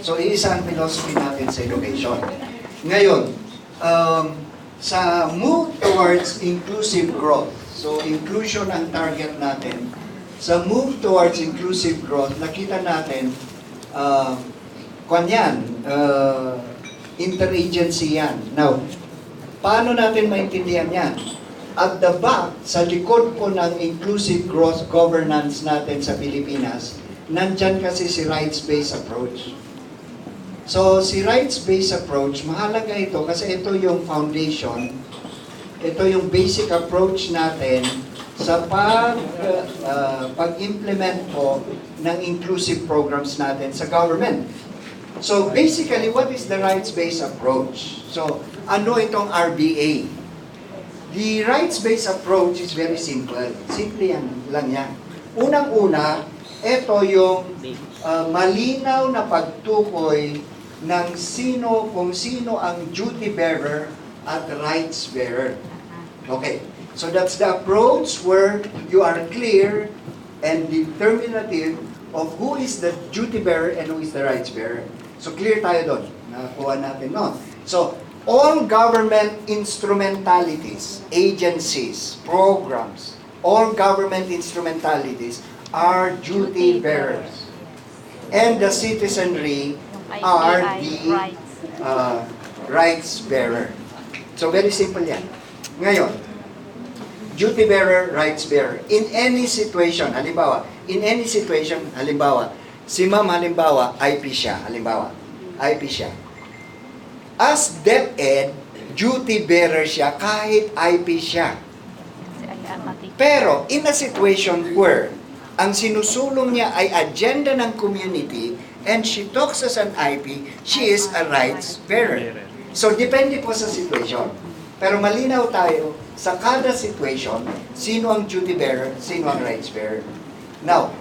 So, iisa ang philosophy natin sa education. Ngayon, sa move towards inclusive growth, so inclusion ang target natin. Sa move towards inclusive growth, nakita natin, interagency yan. Now, paano natin maintindihan yan? At the back, sa likod po ng inclusive growth governance natin sa Pilipinas, nandyan kasi si rights-based approach. So, si rights-based approach, mahalaga ito kasi ito yung foundation, ito yung basic approach natin sa pag-implement po ng inclusive programs natin sa government. So, basically, what is the rights-based approach? So, ano itong RBA? The rights-based approach is very simple. Simple yan lang yan. Unang-una, ito yung malinaw na pagtukoy ng kung sino ang duty bearer at rights bearer. Okay. So that's the approach where you are clear and determinative of who is the duty bearer and who is the rights bearer. So clear tayo doon. Nakuha natin, no? So, all government instrumentalities, agencies, programs, all government instrumentalities are duty bearers. And the citizenry are the rights bearer. So very simple yan. Ngayon, duty bearer, rights bearer. In any situation, halimbawa, si ma'am halimbawa, IP siya, IP siya. As DepEd, duty bearer siya kahit IP siya. Pero, in a situation where ang sinusulong niya ay agenda ng community and she talks as an IP, she is a rights bearer. So, depende po sa situation. Pero malinaw tayo, sa kada situation, sino ang duty bearer, sino ang rights bearer. Now,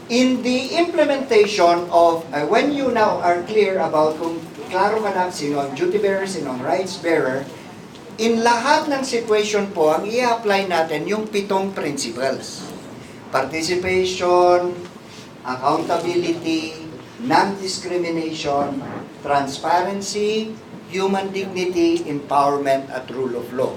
in the implementation of, when you now are clear about kung klaro ka na sino ang duty bearer, sino ang rights bearer, in lahat ng situation po, ang i-apply natin yung 7 principles. Participation, accountability, non-discrimination, transparency, human dignity, empowerment, at rule of law.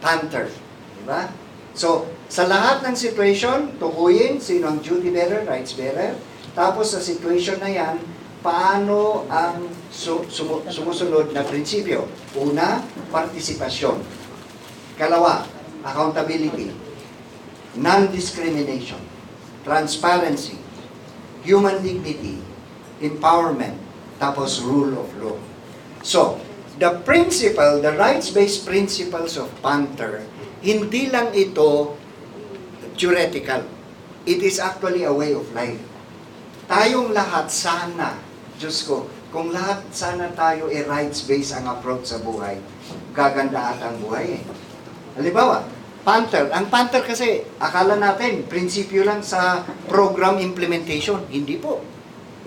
Panther. Diba? So, sa lahat ng situation, tukuyin sino ang duty bearer, rights bearer. Tapos sa situation na yan, paano ang sumusunod na prinsipyo? Una, partisipasyon. Kalawa, accountability. Non-discrimination. Transparency. Human dignity. Empowerment. Tapos rule of law. So, the principle, the rights-based principles of Panther, hindi lang ito theoretical. It is actually a way of life. Tayong lahat sana, Diyos ko, kung lahat sana tayo rights-based ang approach sa buhay, gaganda at ang buhay eh. Halimbawa, Panther. Ang Panther kasi, akala natin, prinsipyo lang sa program implementation. Hindi po.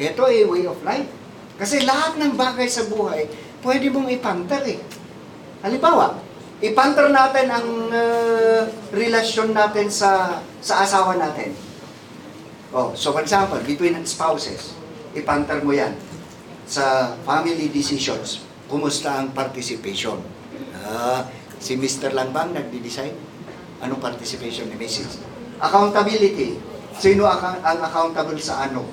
Ito ay way of life. Kasi lahat ng bagay sa buhay, pwede mong i-Panther eh. Halimbawa, i-Panther natin ang relasyon natin sa asawa natin. Oh, so for example, between spouses, i-Panther mo yan. Sa family decisions, kumusta ang participation? Si Mr. lang bang nagdi-decide? Anong participation ni Mrs.? Accountability. Sino ang accountable sa ano?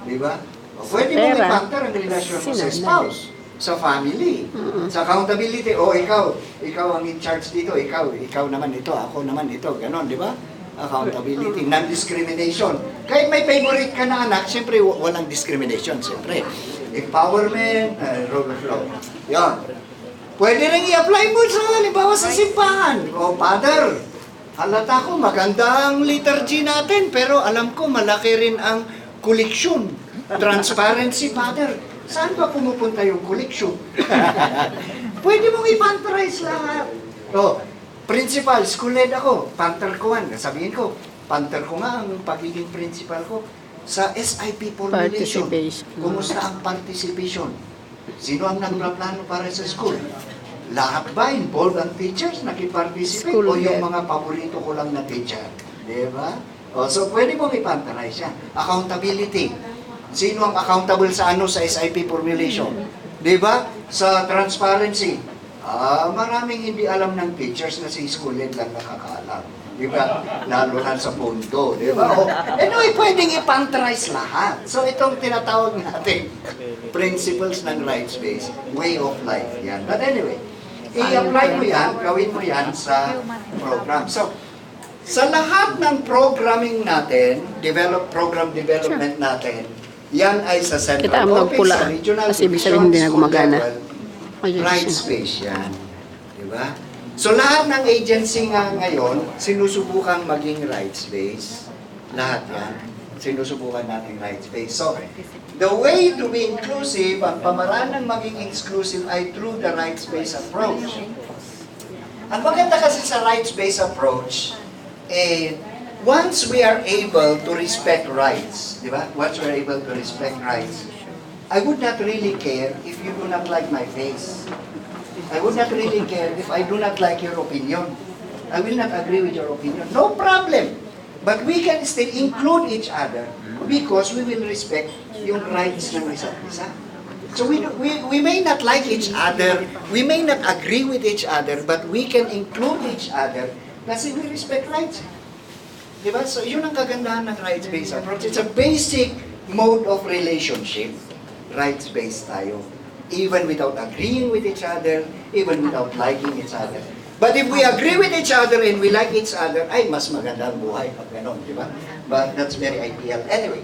Diba? Pwede mo i-Panther ang relasyon mo sa spouse, sa family, sa accountability. O ikaw ang in charge dito, ikaw naman ito, ako naman ito, ganon, di ba? Accountability, non-discrimination. Kahit may favorite ka na anak, siyempre walang discrimination, siyempre. Empowerment, rule of law. Yan. Pwede rin i-apply mo sa, halimbawa, sa simbahan. O, Father, halata ko, maganda ang liturgy natin, pero alam ko, malaki rin ang koleksyon. Transparency, Father. Saan ba pumupunta yung koleksyon? Pwede mong i-panterize lahat. O, principal, school head ako, Panther ko man. Sabihin ko, Panther ko nga ang pagiging principal ko. Sa SIP formulation, kumusta ang participation? Sino ang nagplano para sa school? Lahat ba involved ang teachers? Nakiparticipate? O yung mga paborito ko lang na teacher? Diba? O, so, pwede mong i-panterize yan. Accountability. Sino ang accountable sa ano sa SIP formulation? Di ba? Sa transparency. Maraming hindi alam ng teachers na si school head lang nakakaalam. Di ba? Lalo na sa pondo. Di ba? Anyway, pwedeng i-punctualize lahat. So itong tinatawag natin principles ng rights-based way of life. Yan. But anyway, i-apply mo yan, gawin mo yan sa program. So, sa lahat ng programming natin, program development natin, yan ay sa central office, sa regional division, school level, rights-based yan. Diba? So lahat ng agency nga ngayon, sinusubukan maging rights-based. Lahat yan, sinusubukan natin rights-based. So, the way to be inclusive, ang pamaraan ng maging exclusive ay through the rights-based approach. Ang maganda kasi sa rights-based approach, once we are able to respect rights, di ba? Once we are able to respect rights, I would not really care if you do not like my face. I would not really care if I do not like your opinion. I will not agree with your opinion. No problem. But we can still include each other because we will respect yung rights ng isa't isa. So we may not like each other, we may not agree with each other, but we can include each other kasi we respect rights. Diba? So yun ang kagandahan ng rights-based approach. It's a basic mode of relationship. Rights-based tayo. Even without agreeing with each other, even without liking each other. But if we agree with each other and we like each other, ay mas maganda ang buhay pag gano'n, di ba? But that's very ideal. Anyway,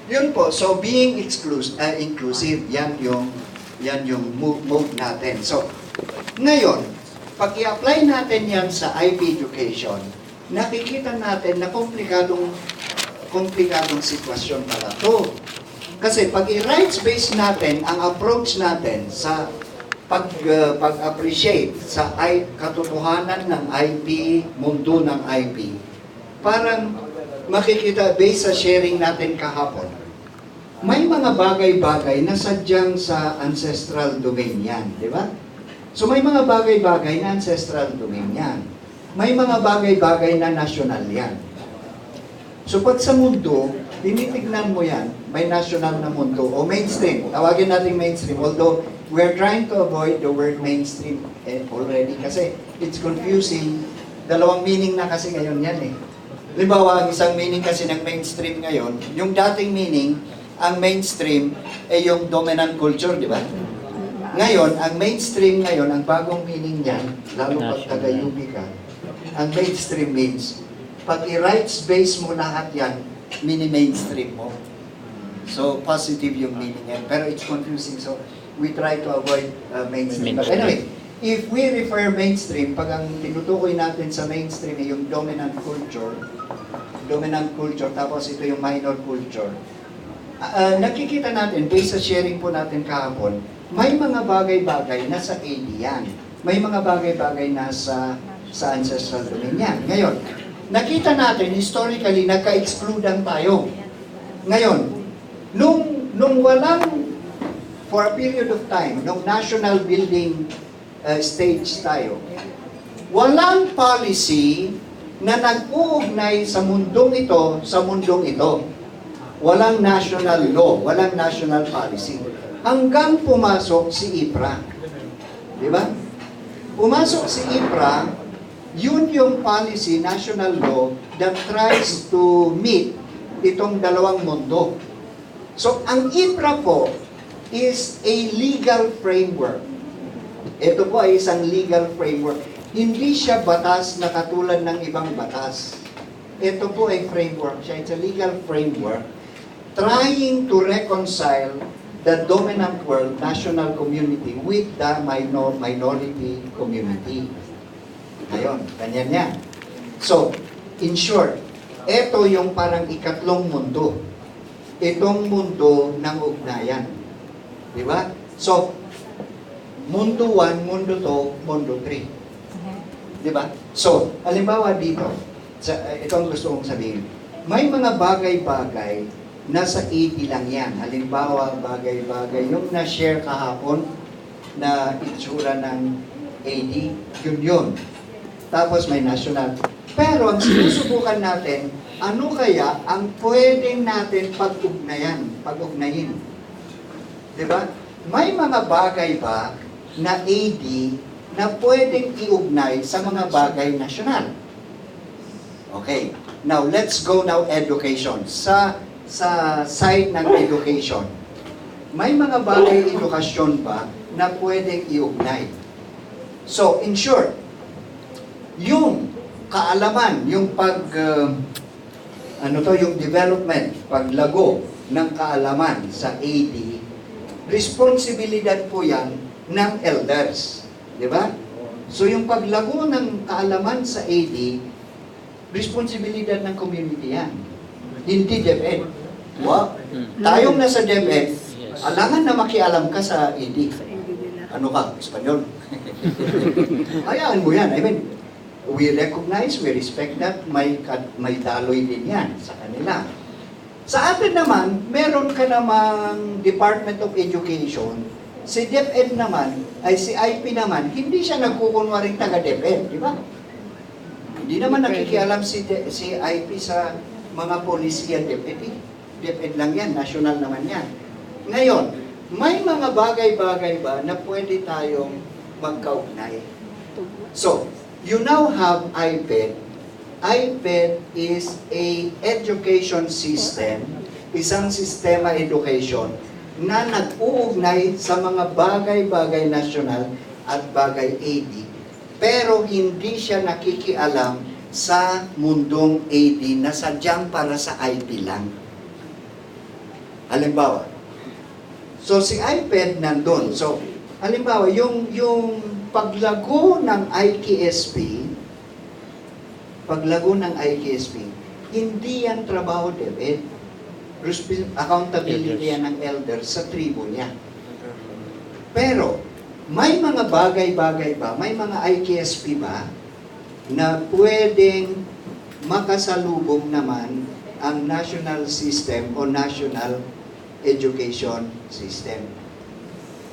yun po. So being inclusive, yan yung mode natin. So ngayon, pag i-apply natin yan sa IP education, nakikita natin na komplikadong sitwasyon pala to. Kasi pag i-rights-based natin, ang approach natin sa pag-appreciate sa katotohanan ng IP, mundo ng IP, parang makikita based sa sharing natin kahapon, may mga bagay-bagay na sadyang sa ancestral domain yan, di ba? So may mga bagay-bagay na ancestral domain yan. May mga bagay-bagay na national yan. So pag sa mundo, tinitignan mo yan, may national na mundo o mainstream. Tawagin natin mainstream. Although, we're trying to avoid the word mainstream already kasi it's confusing. Dalawang meaning na kasi ngayon yan eh. Halimbawa, ang isang meaning kasi ng mainstream ngayon, yung dating meaning, ang mainstream ay yung dominant culture, di ba? Ngayon, ang mainstream ngayon, ang bagong meaning niyan, lalo pag taga-UP ka, ang mainstream means, pag i-rights-based mo lahat yan, mini-mainstream mo. So, positive yung meaning yan. Pero it's confusing. So, we try to avoid mainstream. But anyway, if we refer mainstream, pag ang tinutukoy natin sa mainstream ay yung dominant culture, tapos ito yung minor culture, nakikita natin, based sa sharing po natin kahapon, may mga bagay-bagay na sa AD yan. May mga bagay-bagay na sa ancestral domain yan. Ngayon, nakita natin, historically, nagka-excludan tayo. Ngayon, nung walang, for a period of time, nung national building stage tayo, walang policy na nag-uugnay sa mundong ito, walang national law, walang national policy. Hanggang pumasok si IPRA. Di ba? Pumasok si IPRA, yun yung policy, national law, that tries to meet itong dalawang mundo. So, ang IPRA po is a legal framework. Ito po ay isang legal framework. Hindi siya batas na katulad ng ibang batas. Ito po ay framework siya. It's a legal framework trying to reconcile the dominant world, national community, with the minority community. Ngayon, ganyan yan. So, in short, ito yung parang ikatlong mundo. Itong mundo ng ugnayan. Di ba? So, mundo 1, mundo 2, mundo 3. Di ba? So, halimbawa dito, ito ang gusto kong sabihin. May mga bagay-bagay nasa 80 lang yan. Halimbawa, bagay-bagay, yung na-share kahapon na itsura ng AD, yun. Tapos may national. Pero ang sinusubukan natin, ano kaya ang pwedeng natin pag-ugnayan? pag-ugnayin. Di ba? May mga bagay ba na AD na pwedeng iugnay sa mga bagay nasyonal? Okay. Now, let's go now education. Sa side ng education, may mga bagay edukasyon ba na pwedeng iugnay? So, in short, yung kaalaman, yung yung development, paglago ng kaalaman sa AD, responsibilidad po yan ng elders. Di ba? So, yung paglago ng kaalaman sa AD, responsibilidad ng community yan. Hindi DepEd. Wow. Tayong nasa DepEd, alangan na makialam ka sa AD. Ano ka? Espanyol? Hayaan mo yan. I mean, we recognize, we respect that, may daloy din yan sa kanila. Sa atin naman, meron ka namang Department of Education, si DepEd naman, ay si IP naman, hindi siya nagkukunwaring taga-DepEd, di ba? Hindi naman nakikialam si IP sa mga polisiya DepEd. DepEd lang yan, national naman yan. Ngayon, may mga bagay-bagay ba na pwede tayong magkaugnay? So, you now have iPad. iPad is a education system, isang sistema education na nag-uugnay sa mga bagay-bagay national at bagay AD, pero hindi siya nakikialam sa mundong AD na sadyang para sa IP lang. Halimbawa, so si iPad nandun. So, halimbawa, yung paglago ng IKSP, hindi yan trabaho DepEd. Accountability yan ng elders sa tribo niya. Pero, may mga bagay-bagay ba, may mga IKSP ba, na pwedeng makasalubong naman ang national system o national education system.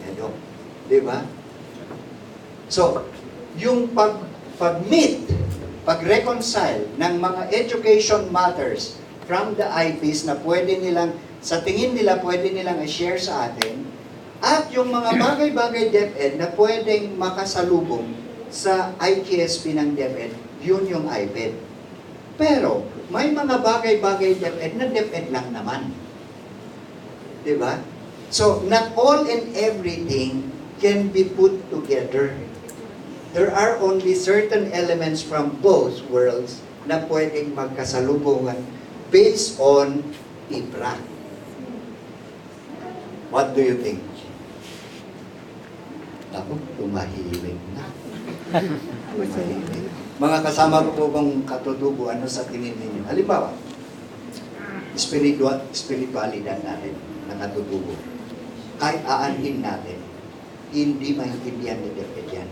Ano? Diba? So, yung pag-meet, pag-reconcile ng mga education matters from the IPs na pwede nilang, sa tingin nila, pwede nilang i-share sa atin, at yung mga bagay-bagay DepEd na pwedeng makasalubong sa IKSP ng DepEd, yun yung iPad. Pero, may mga bagay-bagay DepEd na DepEd lang naman. Diba? So, not all and everything can be put together. There are only certain elements from both worlds na pwedeng magkasalubungan based on IPRA. What do you think? Ako, tumahimik na. Tumahimik. Mga kasama ko po bang katutubo, ano sa tingin ninyo? Halimbawa, spiritualidad natin na katutubo. Kahit aanhin natin, hindi maintindihan ni DepEd yan.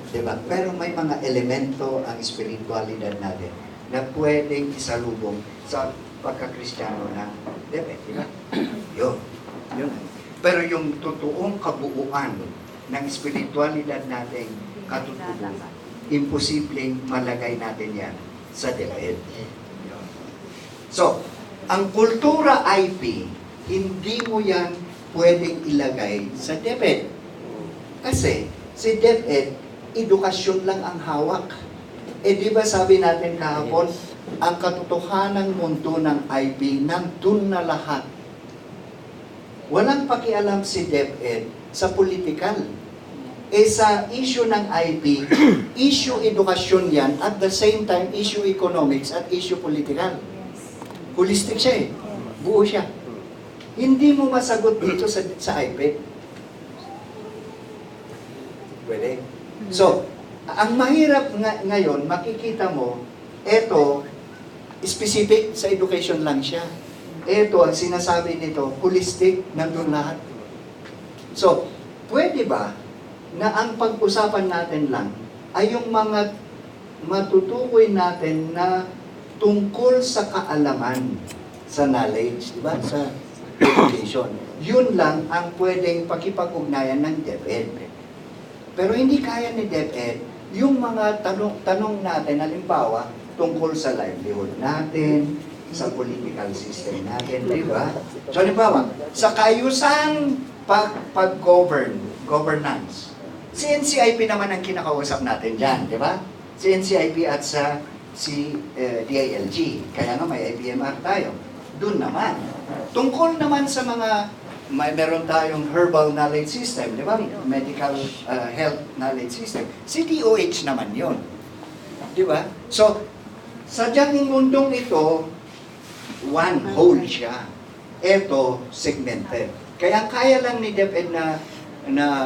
Diba? Pero may mga elemento ang spiritualidad natin na pwedeng isalubong sa pagkakristyano ng DepEd. Diba? Yun. Pero yung totoong kabuuan ng spiritualidad natin katutubo, imposibleng malagay natin yan sa DepEd. So, ang kultura IP, hindi mo yan pwedeng ilagay sa DepEd. Kasi, si DepEd, edukasyon lang ang hawak. Di ba sabi natin kahapon, ang katotohanan mundo ng IP, nandun na lahat. Walang pakialam si DepEd sa politikal. Sa issue ng IP, issue edukasyon yan, at the same time, issue economics at issue political. Holistic siya eh. Buo siya. Hindi mo masagot dito sa iPad. Pwede. So, ang mahirap ngayon, makikita mo, eto, specific sa education lang siya. Eto, ang sinasabi nito, holistic, nandun lahat. So, pwede ba na ang pag-usapan natin lang ay yung mga matutukoy natin na tungkol sa kaalaman, sa knowledge, di ba? Sa education. Yun lang ang pwedeng pakipag-ugnayan ng DepEd. Pero hindi kaya ni DepEd yung mga tanong natin, halimbawa, tungkol sa livelihood natin, sa political system natin, di ba? So, halimbawa, sa kaayusan governance, si NCIP naman ang kinakausap natin dyan, di ba? Si NCIP at si DILG, kaya nga may IBMR tayo. Doon naman. Tungkol naman sa meron tayong herbal knowledge system, di ba? Medical health knowledge system. Si DOH naman yon, di ba? So, sadyang mundong ito, one whole siya. Ito, segmented. Kaya kaya lang ni DepEd na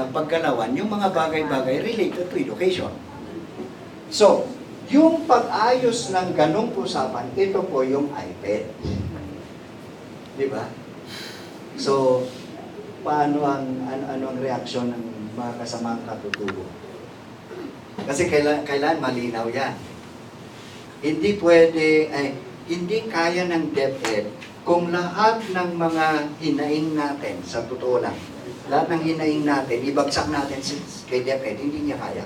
paggalawan yung mga bagay-bagay related to education. So, yung pag-ayos ng ganong usapan, ito po yung iPad. Di ba? So, paano ang reaksyon ng mga kasamang katutubo? Kasi kailan malinaw yan. Hindi hindi kaya ng DepEd kung lahat ng mga hinaing natin, sa totoo lang, lahat ng hinaing natin, ibagsak natin kay DepEd, hindi niya kaya.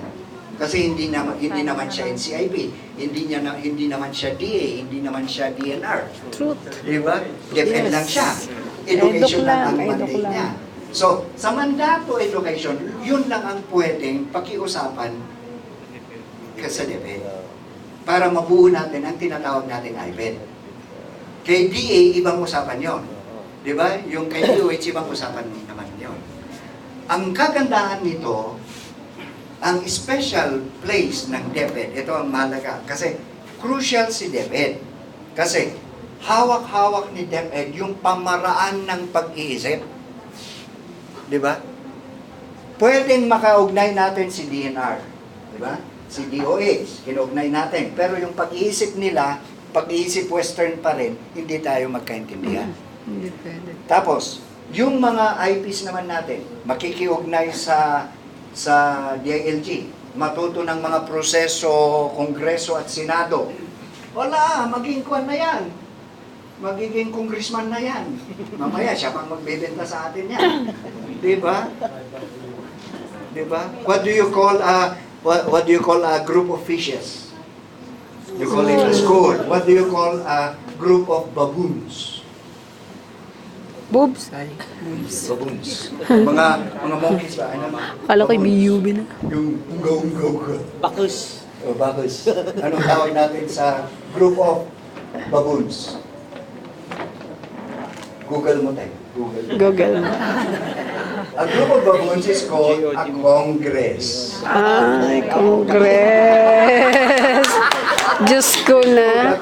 Kasi hindi naman siya NCIP, hindi naman siya DA, hindi naman siya DNR. Truth. Diba? DepEd lang siya. Education lang ang mandate niya. So, sa mandato education, yun lang ang pwedeng pakiusapan sa DepEd. Para mabuo natin ang tinatawag natin IBED. Kay DA, ibang usapan yon. Diba? Yung kay DOH, ibang usapan naman yon. Ang kagandahan nito, ang special place ng DepEd, ito ang mahalaga. Kasi crucial si DepEd. Kasi hawak-hawak ni DepEd yung pamaraan ng pag-iisip. Di ba? Pwedeng makaugnay natin si DNR. Di ba? Si DOH, kinaugnay natin. Pero yung pag-iisip nila, pag-iisip Western pa rin, hindi tayo magkaintindihan. Hindi pwede. Tapos, yung mga IPs naman natin, makikiugnay sa DILG, matuto ng mga proseso, Kongreso at Senado. Wala, maging kwan na yan. Magiging congressman na yan. Mamaya, siya pang magbebenta sa atin yan. Diba? Diba? What do you call a group of fishes? You call it a school. What do you call a group of baboons? Boobs. Ay, boobs. Baboons. Mga monkeys ba? Ano? Akala ko'y BUB na. Yung unggaw-unggaw ka. Bakus. O, bagus. Anong tawag natin sa group of baboons? Google mo tayo. Google mo. A group of baboons is called a congress. Ay, Congress. Diyos ko na.